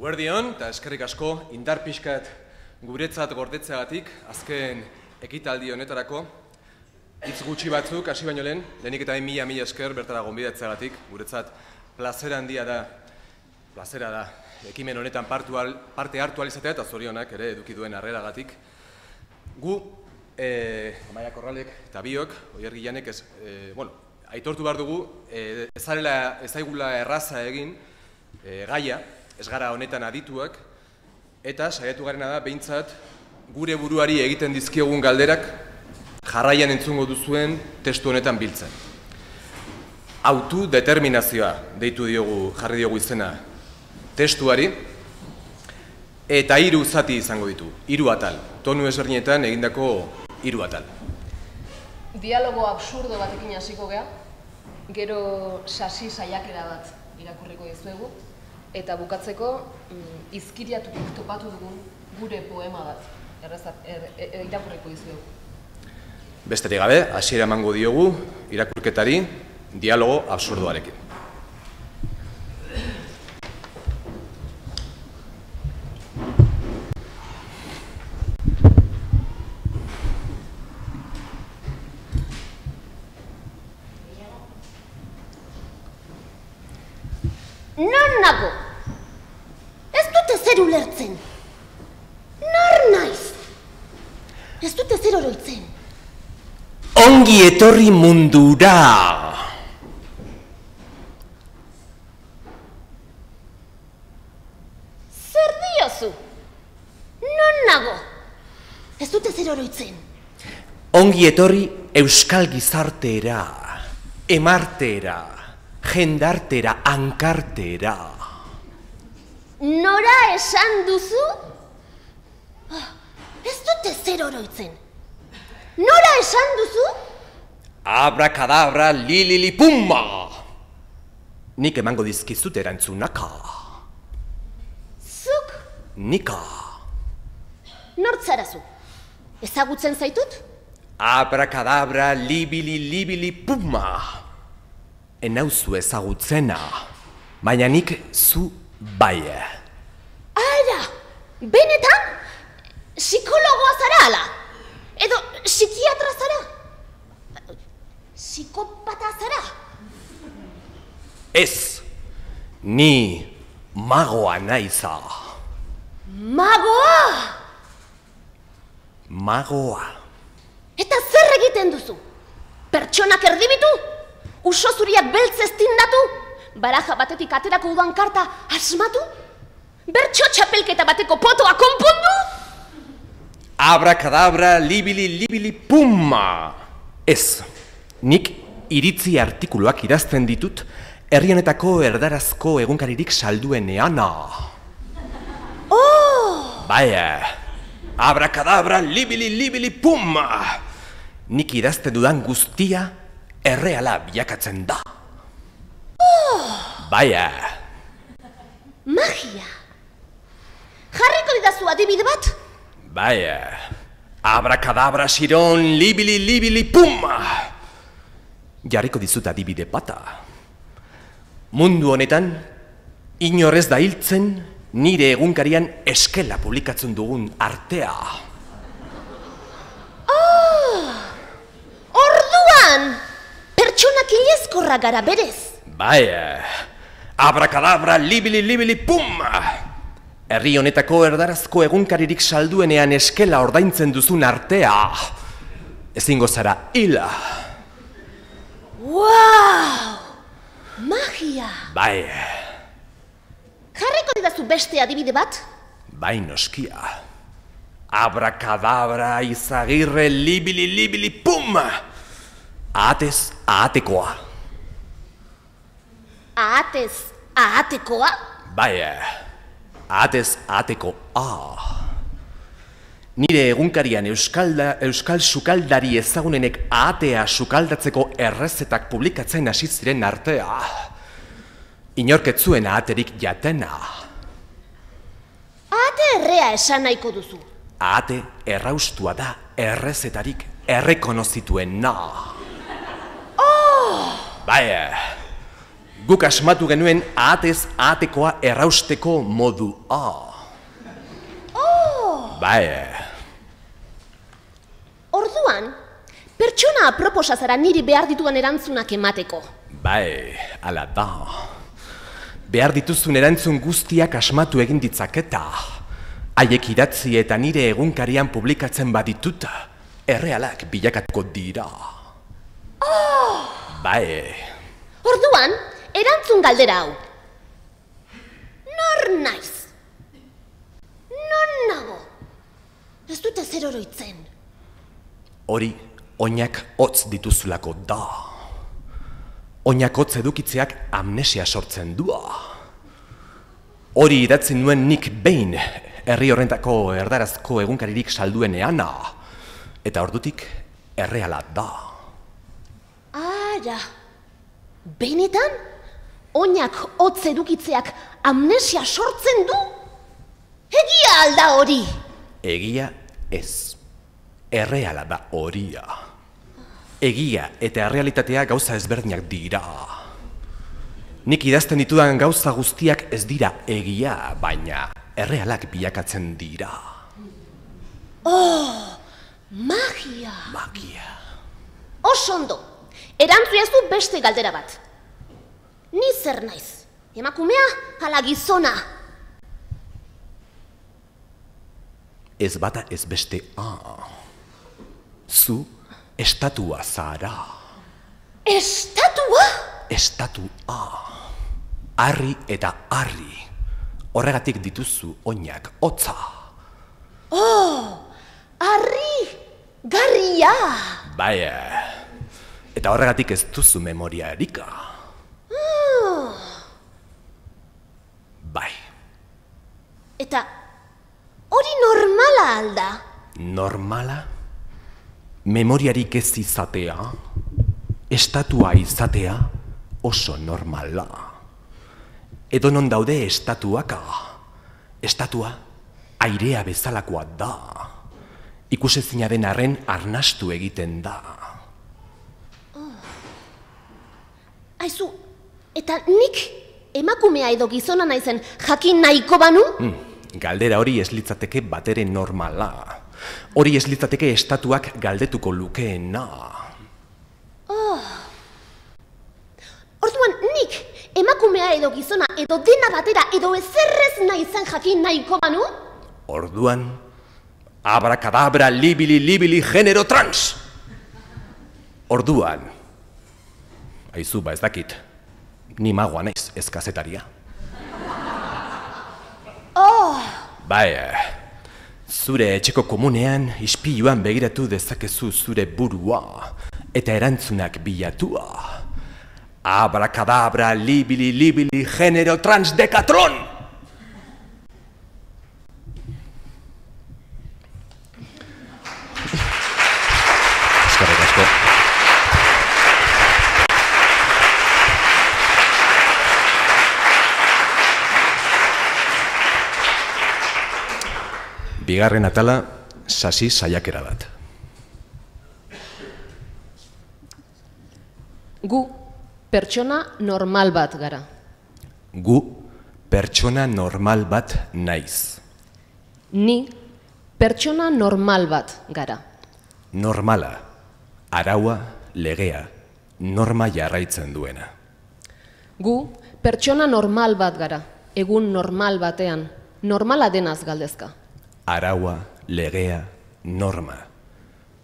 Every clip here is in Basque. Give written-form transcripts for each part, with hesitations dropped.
Eguerdion, eta eskerrik asko, indar pixkat guretzat gordetzeagatik, azken ekitaldi honetarako, hitz gutxi batzuk, hasi baino lehen, lehenik eta mila esker bertara gonbidatzeagatik, guretzat plazera handia da, ekimen honetan parte hartu alizatea eta zorionak ere eduki duen harreragatik. Gu, Amaia Korralek eta biok, Oier Gilanek, aitortu behar dugu, ezaigula erraza egin gaia, ez gara honetan adituak, eta saiatu garena da, behintzat, gure buruari egiten dizkiogun galderak jarraian entzungo duzuen testu honetan biltzen. Autodeterminazioa deitu diogu, jarri diogu izena testuari, eta 3 zati izango ditu, 3 atal, tonu ezberdinetan egindako 3 atal. Dialogo absurdo batekin hasiko gea, gero sasi saiakera bat irakurriko dizuegu, eta bukatzeko izkiriatutik topatu dugun gure poema bat irakurriko dizuegu. Besterik gabe, hasiera emango diogu irakurketari dialogo absurdoarekin. Non nago? Ez dute zer ulertzen. Nor naiz? Ez dute zer oroitzen. Ongi etorri mundura! Zer diozu? Non nago? Ez dute zer oroitzen. Ongi etorri euskal gizartera, emartera, jendartera, hankartera. Nora esan duzu? Ez dute zer oroitzen. Nora esan duzu? Abrakadabra lililipumma! Nik emango dizkizut erantzunaka. Zuk? Nika. Nortzarazu? Ezagutzen zaitut? Abrakadabra libilipumma! Enauzu ezagutzena, baina nik zu bai. Ara, benetan? Psikologoa zara ala? Edo psikiatra zara? Psikopata zara? Ez, ni magoa naiza. Magoa? Magoa. Eta zer egiten duzu? Pertsonak erdibitu? Uso zuriak beltz tindatu? Baraja batetik aterako udan karta asmatu? Bertso txapelketa bateko potoa konpondu? Abrakadabra libilipumma! Ez, nik iritzi artikuluak idazten ditut herri honetako erdarazko egunkaririk saldueneana. Oh! Bai, abrakadabra libilipumma! Nik idazten dudan guztia erreala bilakatzen da. Oh! Bai. Magia! Jarriko didazu adibide bat? Bai, abrakadabra siron libilipumma! Jarriko dizut adibide bata. Mundu honetan, inorez da hiltzen nire egunkarian eskela publikatzen dugun artea. Orduan! Pertsonak ilezkorra gara berez. Bai, abrakadabra libilipumma! Herri honetako erdarazko egunkaririk salduenean eskela ordaintzen duzun artea. Ezingo zara hila. Wow! Magia! Bai. Jarriko didazu beste adibide bat? Bai, noskia. Abrakadabra izagirre libilipumma! Ahatez ahatekoa. Ahatez ahatekoa? Bai, ahatez ahateko A. Nire egunkarian euskal sukaldari ezagunenek ahatea sukaldatzeko errezetak publikatzen hasi ziren artea. Inorketzuen ahaterik jatena. Ahate errea esan nahiko duzu. Ahate erraustua da errezetarik errekonozituena. Oh! Bai, Guk asmatu genuen ahatez ahatekoa errausteko modua. Bai. Orduan, pertsona aproposa zara niri behar dituan erantzunak emateko. Bai, ala da. Behar dituzun erantzun guztiak asmatu egin ditzaketa. Haiek idatzi eta nire egunkarian publikatzen badituta, errealak bilakatuko dira. Bai. Orduan, erantzun galdera hau. Nor naiz? Non nago? Ez dut ezer oroitzen. Hori, oinak hotz dituzulako da. Oinak hotz edukitzeak amnesia sortzen du. Hori idatzi nuen nik behin, herri horrentako erdarazko egunkaririk saldueneana. Eta ordutik, erreala da. Ara, benetan? Oinak hotz edukitzeak amnesia sortzen du? Egia alda hori? Egia ez. Erreala da horia. Egia eta errealitatea gauza ezberdinak dira. Nik idazten ditudan gauza guztiak ez dira egia, baina errealak bilakatzen dira. Magia! Magia. Oso ondo, erantzuiazu beste galdera bat. Ni zer naiz? Emakumea ala gizona? Ez bata ez beste Zu estatua zara. Estatua? Estatua. Harri eta harri. Horregatik dituzu oinak hotza. Harri! Garria! Bai. Eta horregatik ez duzu memoria erika. Bai. Eta hori normala alda? Normala? Memoriarik ez izatea, estatua izatea oso normala. Edonon daude estatuaka. Estatua airea bezalakoa da. Ikusezina den arren arnastu egiten da. Aizu, eta nik emakumea edo gizona naizen jakin nahiko banu? Galdera hori ez litzateke batere normala. Hori ez litzateke estatuak galdetuko lukeena. Orduan nik emakumea edo gizona edo dena batera edo ezerrez naizen jakin nahiko banu? Orduan, abrakadabra libili genero trans! Orduan, aizu ez dakit, ni magoa naiz ez kazetaria. Bai, zure etxeko komunean ispiluan begiratu dezakezu zure burua eta erantzunak bilatua. Abrakadabra libili genero trans dekatron! Eskerrik asko. Bigarren atala, sasi saiakera bat. Gu pertsona normal bat gara. Gu pertsona normal bat naiz. Ni pertsona normal bat gara. Normala, araua, legea, norma jarraitzen duena. Gu pertsona normal bat gara. Egun normal batean, normala denaz galdezka. Araua, legea, norma.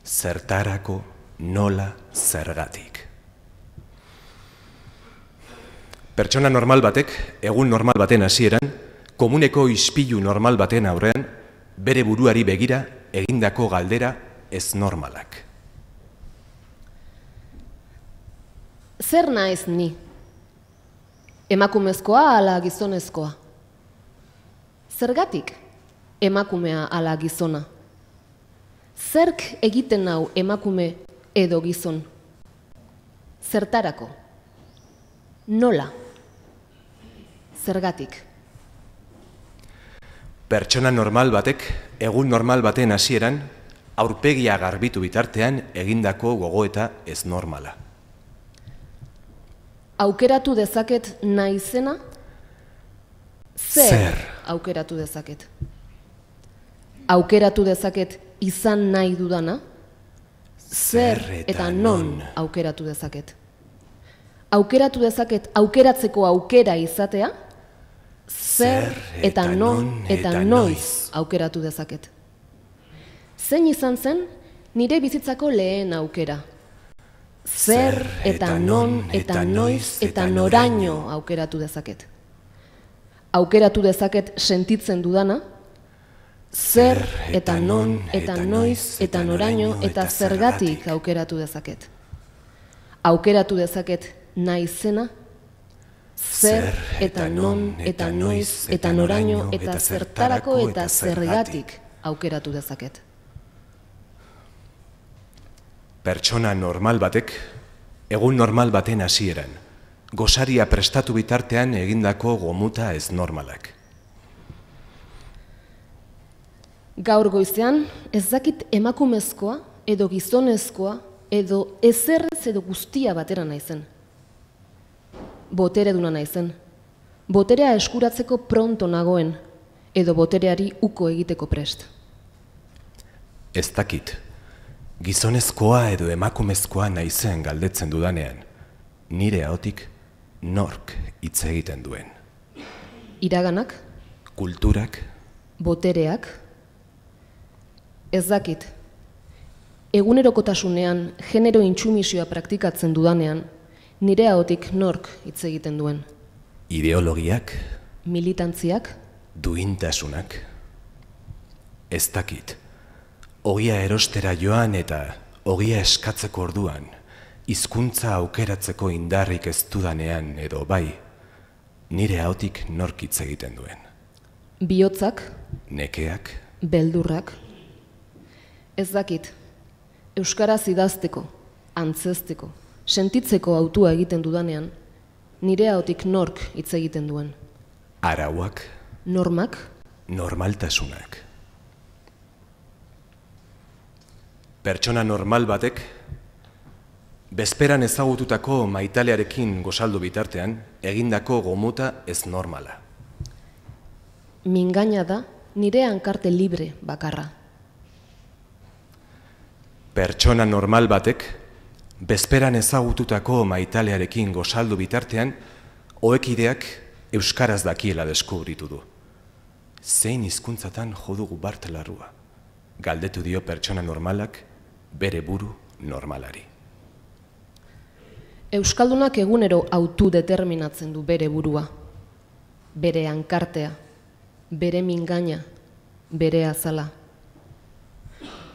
Zertarako, nola, zergatik. Pertsona normal batek, egun normal baten hasieran, komuneko ispilu normal baten aurrean, bere buruari begira egindako galdera ez normalak. Zer naiz ni? Emakumezkoa ala gizonezkoa? Zergatik emakumea ala gizona? Zerk egiten nau emakume edo gizon? Zertarako? Nola? Zergatik? Pertsona normal batek, egun normal baten hasieran, aurpegia garbitu bitartean egindako gogoeta ez normala. Aukeratu dezaket naizena? Zer aukeratu dezaket? Aukeratu dezaket izan nahi dudana? Zer eta non aukeratu dezaket? Aukeratu dezaket aukeratzeko aukera izatea? Zer eta non eta noiz aukeratu dezaket? Zein izan zen nire bizitzako lehen aukera? Zer eta non eta noiz eta noraino aukeratu dezaket? Aukeratu dezaket sentitzen dudana? Zer eta non eta noiz eta noraino eta zergatik aukeratu dezaket? Aukeratu dezaket naizena? Zer eta non eta noiz eta noraino eta zertarako eta zergatik aukeratu dezaket? Pertsona normal batek, egun normal baten hasieran, gosaria prestatu bitartean egindako gomuta ez normalak. Gaur goizean, ez dakit emakumezkoa, edo gizonezkoa, edo ezerrez edo guztia batera naizen. Botereduna naizen. Boterea eskuratzeko pronto nagoen, edo botereari uko egiteko prest. Ez dakit, gizonezkoa edo emakumezkoa naizen galdetzen dudanean, nire ahotik nork hitz egiten duen. Iraganak? Kulturak? Botereak? Ez dakit, egunerokotasunean genero intsumisioa praktikatzen dudanean, nire ahotik nork hitz egiten duen. Ideologiak? Militantziak? Duintasunak? Ez dakit, ogia erostera joan eta ogia eskatzeko orduan, hizkuntza aukeratzeko indarrik ez dudanean edo bai, nire ahotik nork hitz egiten duen. Bihotzak? Nekeak? Beldurrak? Ez dakit, euskaraz idazteko, antzezteko, sentitzeko hautua egiten dudanean, nire ahotik nork hitz egiten duen. Arauak? Normak? Normaltasunak. Pertsona normal batek, bezperan ezagututako maitalearekin gozaldu bitartean, egindako gomuta ez normala. Mingaina da nire hankarte libre bakarra. Pertsona normal batek, bezperan ezagututako maitalearekin gozaldu bitartean, ohekideak euskaraz dakiela deskubritu du. Zein hizkuntzatan jo dugu bart larrua? Galdetu dio pertsona normalak bere buru normalari. Euskaldunak egunero autu determinatzen du bere burua, bere hankartea, bere mingaina, bere azala.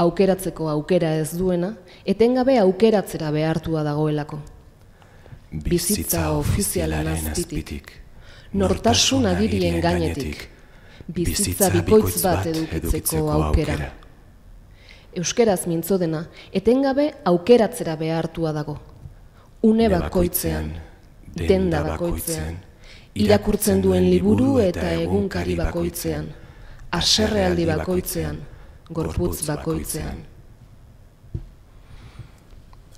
Aukeratzeko aukera ez duena, etengabe aukeratzera behartua dagoelako. Bizitza ofizialen azpitik, nortasun agirien gainetik, bizitza bikoitz bat edukitzeko aukera. Euskeraz mintzo dena, etengabe aukeratzera behartua dago. Une bakoitzean, denda bakoitzean, irakurtzen duen liburu eta egunkari bakoitzean, haserrealdi bakoitzean, gorputz bakoitzean.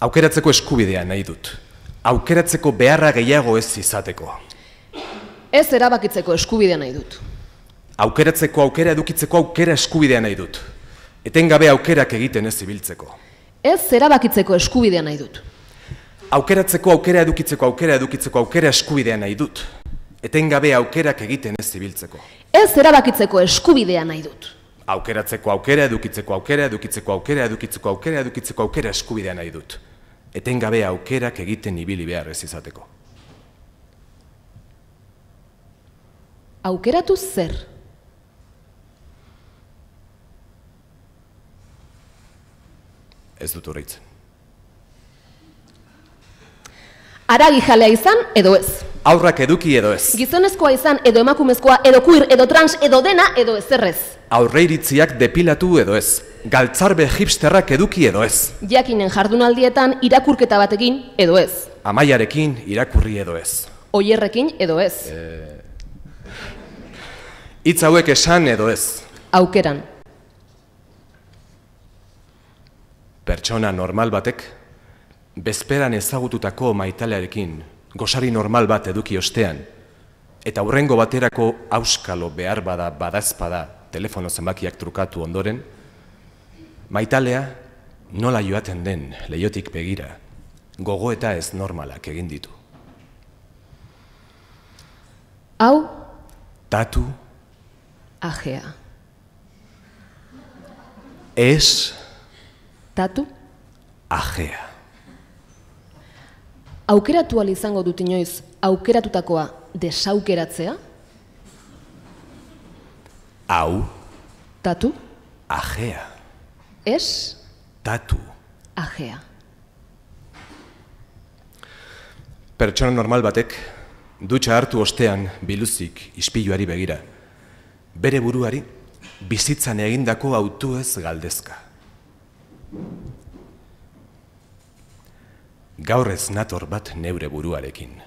Aukeratzeko eskubidea nahi dut. Aukeratzeko beharra gehiago ez izateko. Ez erabakitzeko eskubidea nahi dut. Aukeratzeko aukera edukitzeko aukera eskubidea nahi dut. Etengabe aukerak egiten ez ibiltzeko. Ez erabakitzeko eskubidea nahi dut. Aukeratzeko aukera edukitzeko aukera eskubidea nahi dut. Etengabe aukerak egiten ez ibiltzeko. Ez erabakitzeko eskubidea nahi dut. Aukeratzeko aukera edukitzeko aukera eskubidea nahi dut. Etengabe aukerak egiten ibili behar ez izateko. Aukeratu zer? Ez dut horreitzen. Haragijalea izan edo ez. Aurrak eduki edo ez. Gizonezkoa izan edo emakumezkoa edo queer edo trans edo dena edo ezerrez. Aurreiritziak depilatu edo ez. Galtzarbe hipsterrak eduki edo ez. Jakinen jardunaldietan irakurketa batekin edo ez. Amaiarekin irakurri edo ez. Oierrekin edo ez. Hitz hauek esan edo ez. Aukeran. Pertsona normal batek, bezperan ezagututako maitalearekin gosari normal bat eduki ostean, eta hurrengo baterako auskalo behar bada badazpada telefono zenbakiak trukatu ondoren, maitalea nola joaten den leihotik begira, gogoeta ez normalak egin ditu. Hau, Tatu, ajea. ez Tatu, ajea. aukeratu ahal izango dut inoiz aukeratutakoa desaukeratzea? Hau, Tatu, ajea. ez, Tatu. ajea. Pertsona normal batek, dutxa hartu ostean biluzik ispiluari begira, bere buruari bizitzan egindako hautuez galdezka. Gaur ez nator bat neure buruarekin.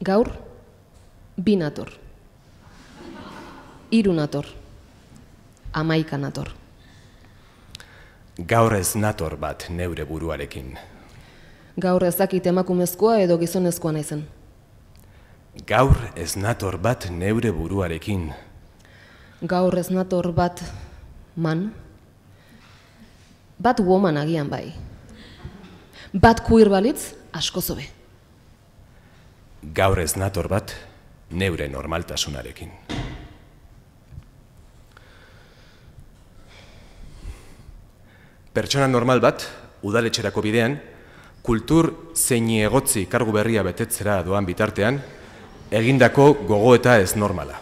Gaur, 2 nator. 3 nator. 11 nator. Gaur ez nator bat neure buruarekin. Gaur ez dakit emakumezkoa edo gizonezkoa naizen. Gaur ez nator bat neure buruarekin. Gaur ez nator bat man. Bat woman agian bai. Bat queer balitz, asko zobe. Gaur ez nator bat neure normaltasunarekin. Pertsona normal bat, udaletxerako bidean, kultur zein egotzi kargu berria betetzera doan bitartean, egindako gogoeta ez normala.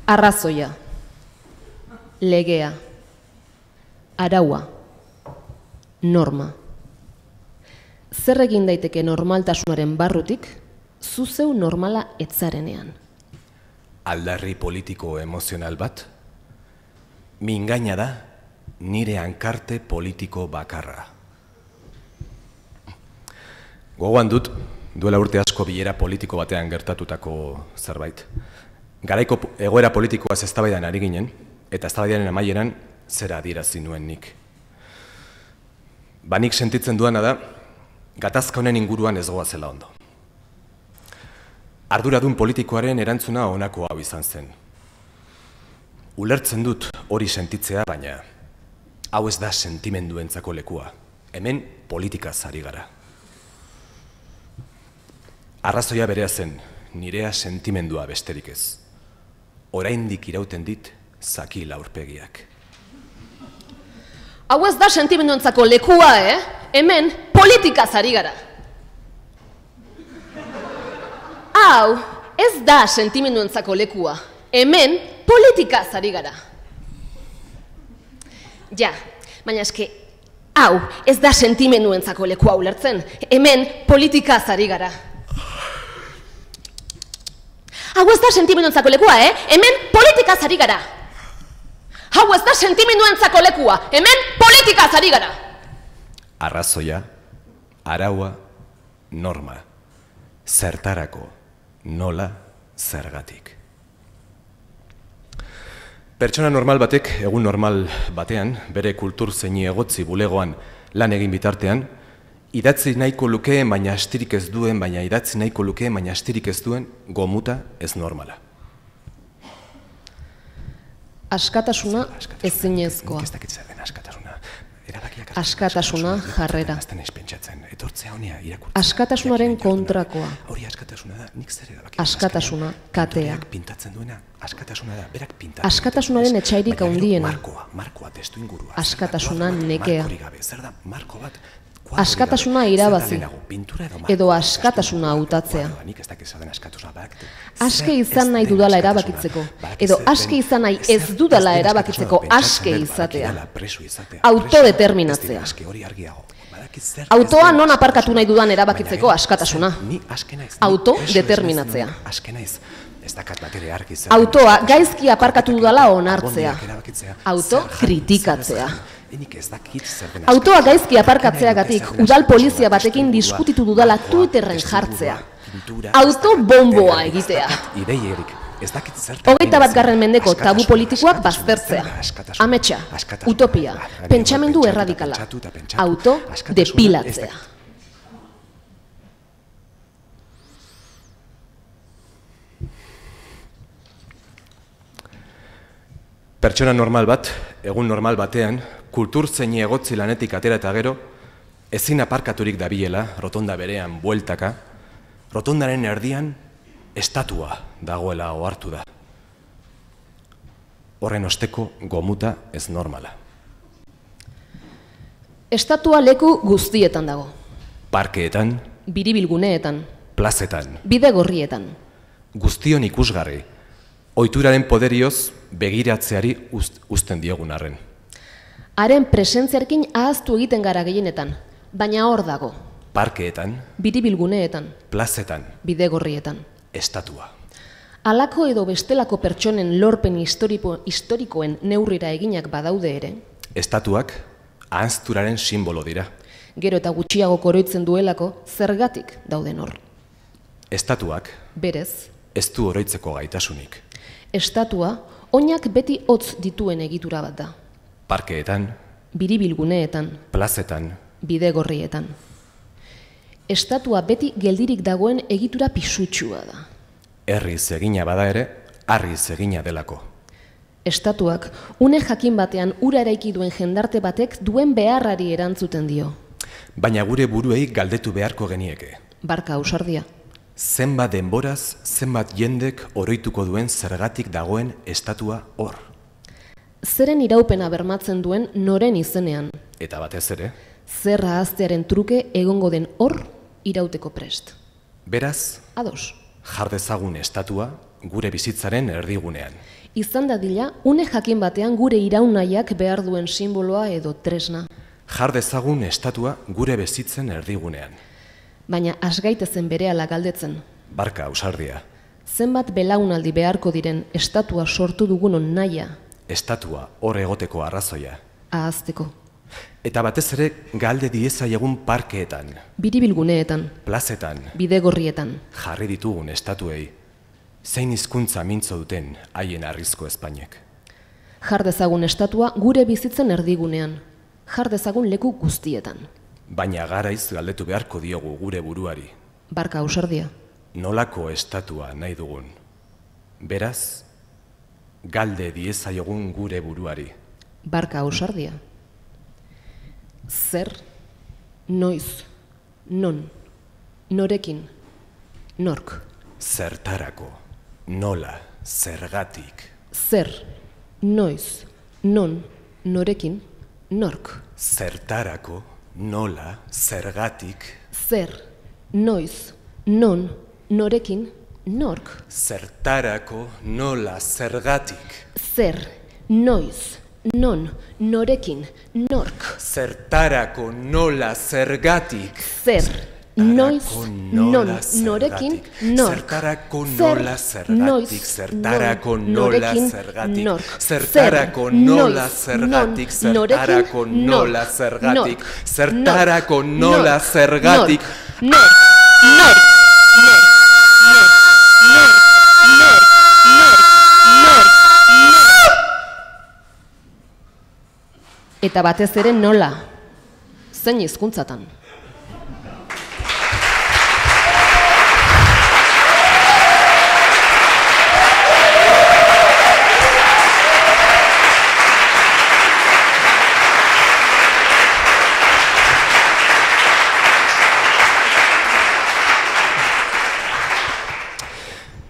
Arrazoia, legea, araua, norma. Zer egin daiteke normaltasunaren barrutik, zuzeu normala etzarenean? Aldarri politiko emozional bat, mingaina da nire hankarte politiko bakarra. Gogoan dut, duela urte asko bilera politiko batean gertatutako zerbait. Garaiko egoera politikoaz eztabaidan ari ginen, eta eztabaidaren amaieran zera adierazi nuen nik. Nik sentitzen duana da, gatazka honen inguruan ez goazela ondo. Arduradun politikoaren erantzuna honako hau izan zen. Ulertzen dut hori sentitzea, baina hau ez da sentimenduentzako lekua. Hemen politikaz ari gara. Arrazoia berea zen, nirea sentimendua besterik ez. Oraindik irauten dit zaki laurpegiak. Hau ez da sentimenduentzako lekua, Hemen politikaz ari gara. Hau ez da sentimenduentzako lekua. Hemen politikaz ari gara. Ja, baina eske, hau ez da sentimenduentzako lekua ulertzen. Hemen politikaz ari gara. Hau ez da sentimenduentzako lekua, Hemen politikaz ari gara. Hau ez da sentimenduentzako lekua, hemen politikaz ari gara. Arrazoia, araua, norma. Zertarako, nola, zergatik. Pertsona normal batek, egun normal batean, bere kultur zein egotzi bulegoan lan egin bitartean, idatzi nahiko lukeen, baina astirik ez duen, gomuta ez normala. Askatasuna ezinezkoa. Askatasuna jarrera. Askatasunaren kontrakoa. Askatasuna katea. Askatasunaren etxairik handiena. Askatasuna nekea. Askatasuna irabazi, edo askatasuna hautatzea. Aske izan nahi dudala erabakitzeko, edo aske izan nahi ez dudala erabakitzeko aske izatea. Autodeterminatzea. Autoa non aparkatu nahi dudan erabakitzeko askatasuna. Autodeterminatzea. Autoa gaizki aparkatu dudala onartzea. Autokritikatzea. Autoa gaizki aparkatzeagatik udal polizia batekin diskutitu dudala Twitterren jartzea. Autobomboa egitea. 21. mendeko tabu politikoak baztertzea. Ametsa, utopia, pentsamendu erradikala. Autodepilatzea. Pertsona normal bat, egun normal batean, kultur zein egotzi lanetik atera eta gero, ezin aparkaturik dabilela, rotonda berean bueltaka, rotondaren erdian estatua dagoela ohartu da. Horren osteko gomuta ez normala. Estatua leku guztietan dago. Parkeetan, Biribilguneetan, plazetan, bidegorrietan. guztion ikusgarri, ohituraren poderioz begiratzeari uzten diogun arren. Haren presentziarekin ahaztu egiten gara gehienetan, baina hor dago. Parkeetan, Biribilguneetan, plazetan, bidegorrietan. estatua. Halako edo bestelako pertsonen lorpen historikoen neurrira eginak badaude ere, Estatuak ahanzturaren simbolo dira. gero eta gutxiago koroitzen duelako zergatik dauden hor. Estatuak Berez, ez du oroitzeko gaitasunik. estatua oinak beti hotz dituen egitura bat da. Parkeetan, Biribilguneetan, plazetan, bidegorrietan. Estatua beti geldirik dagoen egitura pisutsua da. herriz egina bada ere, harriz egina delako. Estatuak une jakin batean ura eraiki duen jendarte batek duen beharrari erantzuten dio. Baina gure buruei galdetu beharko genieke. Barka ausardia. Zenbat denboraz, zenbat jendek oroituko duen zergatik dagoen estatua hor. Zeren iraupena bermatzen duen noren izenean. Eta batez ere, Zer ahaztearen truke egongo den hor irauteko prest. beraz, Ados. jar dezagun estatua gure bizitzaren erdigunean. Izan dadila, une jakin batean gure iraunaiak behar duen simboloa edo tresna. Jar dezagun estatua gure bizitzen erdigunean. Baina asgaitezen berehala galdetzen. Barka ausardia, Zenbat belaunaldi beharko diren estatua sortu dugunon naia estatua hor egoteko arrazoia. ahazteko. Eta batez ere galde diezaiegun parkeetan, Biribilguneetan, plazetan, bidegorrietan. jarri ditugun estatuei, zein hizkuntza mintzo duten haien arrizko Espainek. Jar dezagun estatua gure bizitzen erdigunean. Jar dezagun leku guztietan. Baina garaiz galdetu beharko diogu gure buruari, Barka ausardia. nolako estatua nahi dugun. Beraz, galde diezaiogun gure buruari. Barka ausardia. Zer, noiz, non, norekin, nork. Zertarako, nola, zergatik. Zer, noiz, non, norekin, nork. Zertarako, nola, zergatik. Zer, noiz, non, norekin, nork. Zertarako, nola, zergatik. Zer, noiz, non, norekin, nork. Zertarako, nola, zergatik. Zer, noiz, non, norekin, nork. Zertarako, nola, zergatik. Zertarako, nola, zergatik. nork. Zertarako, nola, zergatik. Zertarako, nola, zergatik. Zertarako, nola, zergatik. Nork, nork, nork, nork, nork, nork, nork, nork, nork. Eta batez ere nola? Zein hizkuntzatan?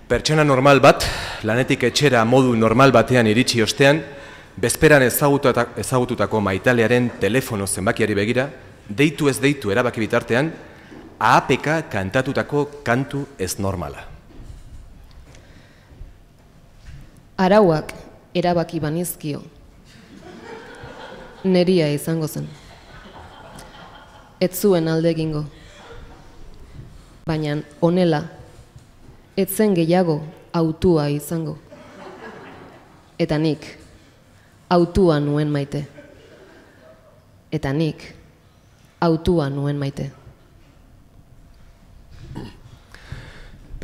Pertsona normal bat, lanetik etxera modu normal batean iritsi ostean, bezperan ezagututako maitalearen telefono zenbakiari begira, deitu ez deitu erabaki bitartean, AAPK kantatutako kantu ez normala. Arauak erabaki banizkio. Neria izango zen. Ez zuen alde egingo. Baina honela, ez zen gehiago autua izango. Eta nik, autua nuen maite. Eta nik, autua nuen maite.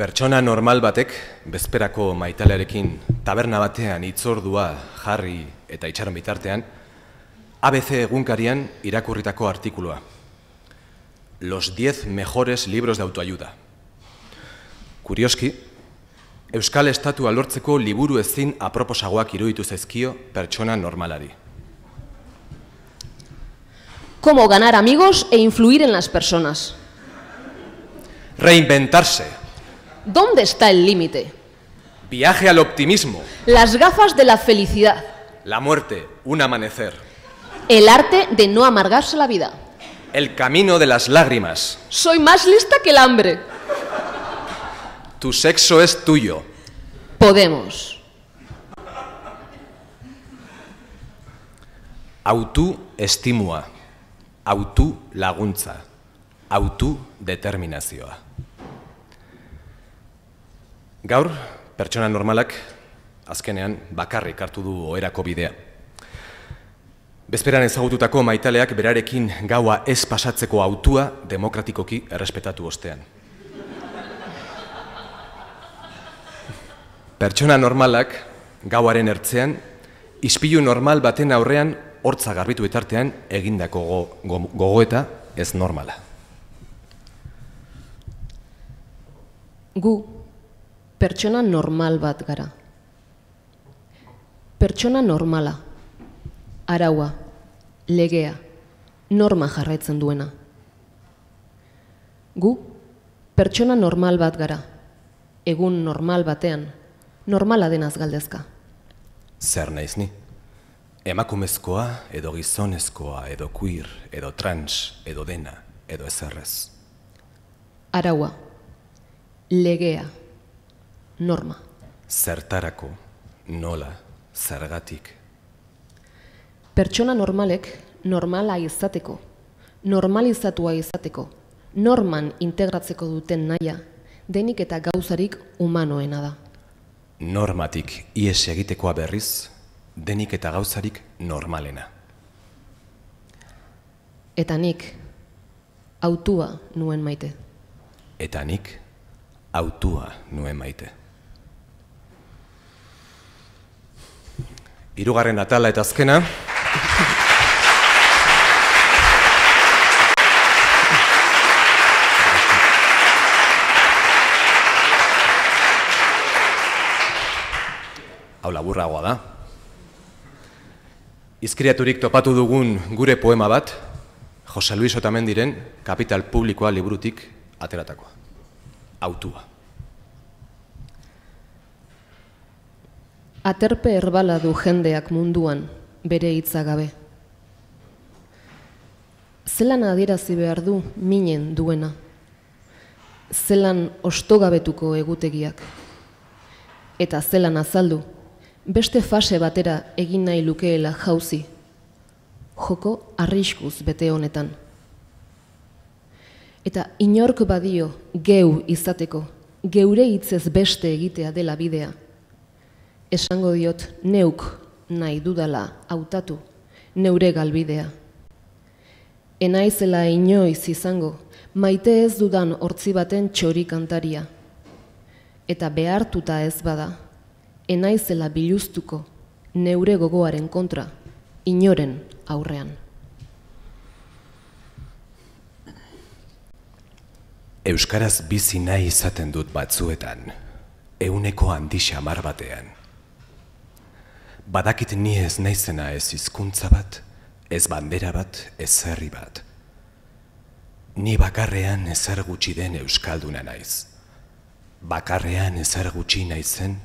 Pertsona normal batek, bezperako maitalearekin taberna batean hitzordua jarri eta itxaron bitartean, ABC egunkarian irakurritako artikulua. Los 10 mejores libros de autoayuda. Kurioski, Euskal Estatua lortzeko liburu ezin aproposagoak iruditu zaizkio pertsona normalari. Cómo ganar amigos e influir en las personas. Reinventarse. ¿Dónde está el límite? Viaje al optimismo. Las gafas de la felicidad. La muerte, un amanecer. El arte de no amargarse la vida. El camino de las lágrimas. Soy más lista que el hambre. Tu sexo es tuyo. Podemos. Autoestimua. Autolaguntza. Autodeterminazioa. Gaur, pertsona normalak azkenean bakarrik hartu du oherako bidea. Bezperan ezagututako maitaleak berarekin gaua ez pasatzeko hautua demokratikoki errespetatu ostean. Pertsona normalak gauaren ertzean, ispilu normal baten aurrean hortza garbitu etartean egindako gogoeta ez normala. Gu, pertsona normal bat gara. Pertsona normala, araua, legea, norma jarraitzen duena. Gu, pertsona normal bat gara, egun normal batean, normala denaz galdezka. Zer naiz ni? Emakumezkoa, edo gizonezkoa, edo queer, edo trans, edo dena, edo ezerrez. Araua, legea, norma. Zertarako, nola, zergatik. Pertsona normalek normala izateko, normalizatua izateko, norman integratzeko duten nahia, denik eta gauzarik humanoena da. Normatik ies egitekoa berriz, denik eta gauzarik normalena. Eta nik, hautua nuen maite. Eta nik, hautua nuen maite. Hirugarren atala eta azkena. Hau laburragoa da. Izkriaturik topatu dugun gure poema bat, Jose Luis Otamendiren Kapital Publikoa liburutik ateratakoa. Hautua. Aterpe erbala du jendeak munduan, bere hitza gabe. Zelan adierazi behar du minen duena. Zelan ostogabetuko egutegiak. Eta zelan azaldu, beste fase batera egin nahi lukeela jauzi. Joko arriskuz bete honetan. Eta inork badio geu izateko, geure hitzez beste egitea dela bidea. Esango diot neuk nahi dudala hautatu, neure galbidea. Enaizela inoiz izango, maite ez dudan hortzi baten txori kantaria. Eta behartuta ez bada, enaizela biluztuko, neure gogoaren kontra, inoren aurrean. Euskaraz bizi nahi izaten dut batzuetan, ehuneko handi xamar batean. Badakit ni ez naizena ez hizkuntza bat, ez bandera bat, ez herri bat. Ni bakarrean ezer gutxi den euskalduna naiz. Bakarrean ezer gutxi naizen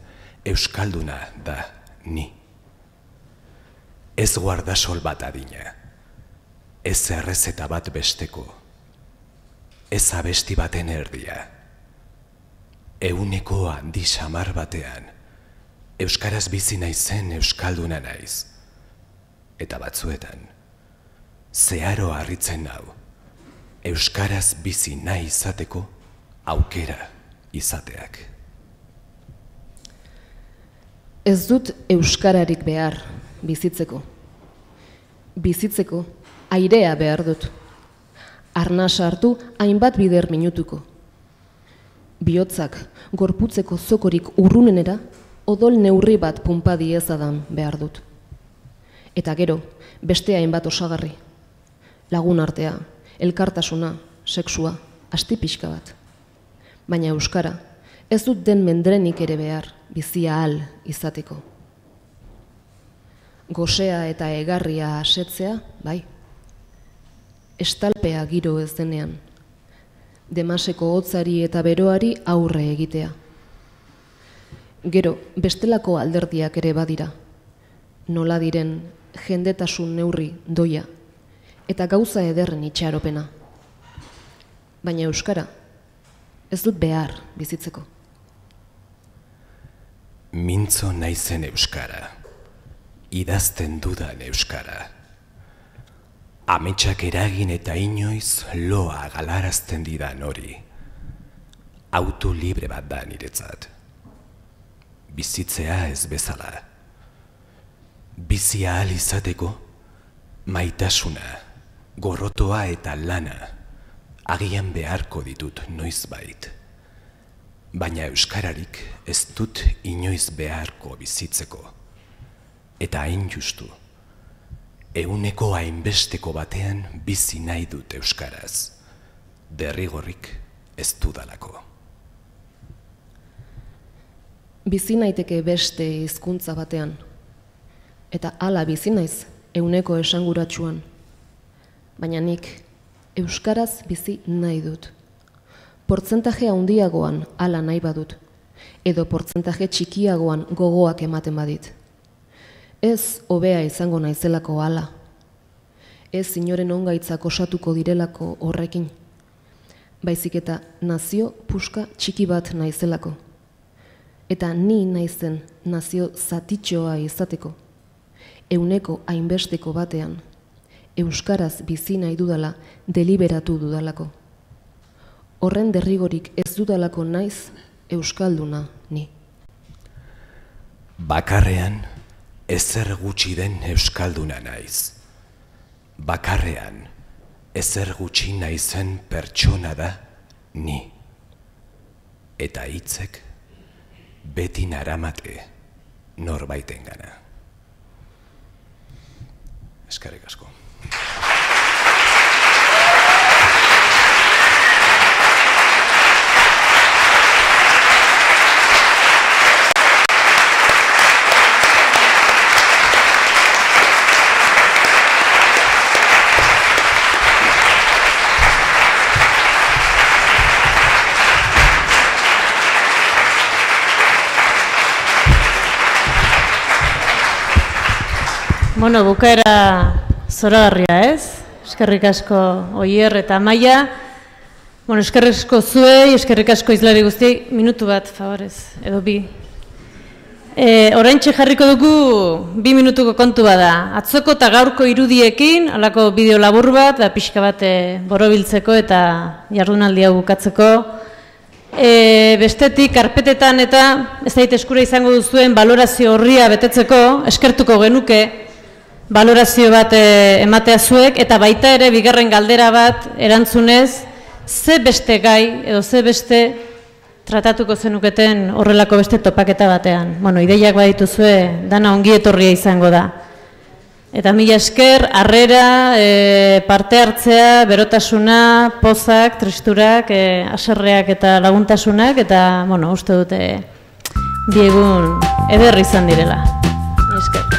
euskalduna da ni. Ez guardasol bat adina, ez errezeta bat besteko, ez abesti baten erdia. Ehuneko handi xamar batean, euskaraz bizi naizen euskalduna naiz. Eta batzuetan, zeharo harritzen nau, euskaraz bizi nahi izateko aukera izateak. Ez dut euskararik behar bizitzeko. Bizitzeko airea behar dut. Arnasa hartu hainbat bider minutuko. Bihotzak gorputzeko zokorik urrunenera odol neurri bat punpa diezadan behar dut. Eta gero, beste hainbat osagarri. Lagun artea, elkartasuna, sexua, asti pixka bat. Baina euskara, ez dut den mendrenik ere behar, bizia ahal izateko. Gosea eta egarria asetzea, bai. Estalpea giro ez denean. Demaseko hotzari eta beroari aurre egitea. Gero, bestelako alderdiak ere badira. Nola diren jendetasun neurri doia eta gauza ederren itxaropena. Baina euskara, ez dut behar bizitzeko. Mintzo naizen euskara, idazten dudan euskara. Ametsak eragin eta inoiz loa galarazten didan hori. Auto libre bat da niretzat. Bizitzea ez bezala. Bizia ahal izateko, maitasuna, gorrotoa eta lana, agian beharko ditut noizbait. Baina euskararik ez dut inoiz beharko bizitzeko. Eta hain justu, euneko hainbesteko batean bizi nahi dut euskaraz, derrigorrik ez dudalako. Bizi naiteke beste hizkuntza batean, eta hala bizi naiz euneko esanguratsuan. Baina nik euskaraz bizi nahi dut. Portzentaje handiagoan hala nahi badut, edo portzentaje txikiagoan gogoak ematen badit. Ez hobea izango naizelako hala. Ez inoren ongaitzak osatuko direlako horrekin. Baizik eta nazio puska txiki bat naizelako. Eta ni naizen nazio zatitxoa izateko. Euneko hainbesteko batean, euskaraz bizi nahi dudala deliberatu dudalako. Horren derrigorik ez dudalako naiz euskalduna ni. Bakarrean, ezer gutxi den euskalduna naiz. Bakarrean, ezer gutxi naizen pertsona da ni. Eta hitzek beti naramate norbaitengana. Eskerrik asko. Bueno, bukaera zoragarria, ez? Eskerrik asko Oier eta Amaia. Bueno, eskerrik asko zuei, eskerrik asko hizlari guztiei. Minutu bat, favorez, edo bi. Oraintxe jarriko dugu 2 minutuko kontu bada. Atzoko eta gaurko irudiekin, halako bideo labur bat, da pixka bat borobiltzeko eta jardunaldia bukatzeko. Bestetik, karpetetan eta ez daite eskura izango duzuen balorazio horria betetzeko, eskertuko genuke balorazio bat ematea zuek, eta baita ere bigarren galdera bat erantzunez, ze beste gai edo ze beste tratatuko zenuketen horrelako beste topaketa batean. Bueno, ideiak badituzue, dana ongi etorria izango da. Eta mila esker, harrera, parte hartzea, berotasuna, pozak, tristurak, haserreak eta laguntasunak, eta, bueno, uste dute bi egun eder izan direla. Mila esker.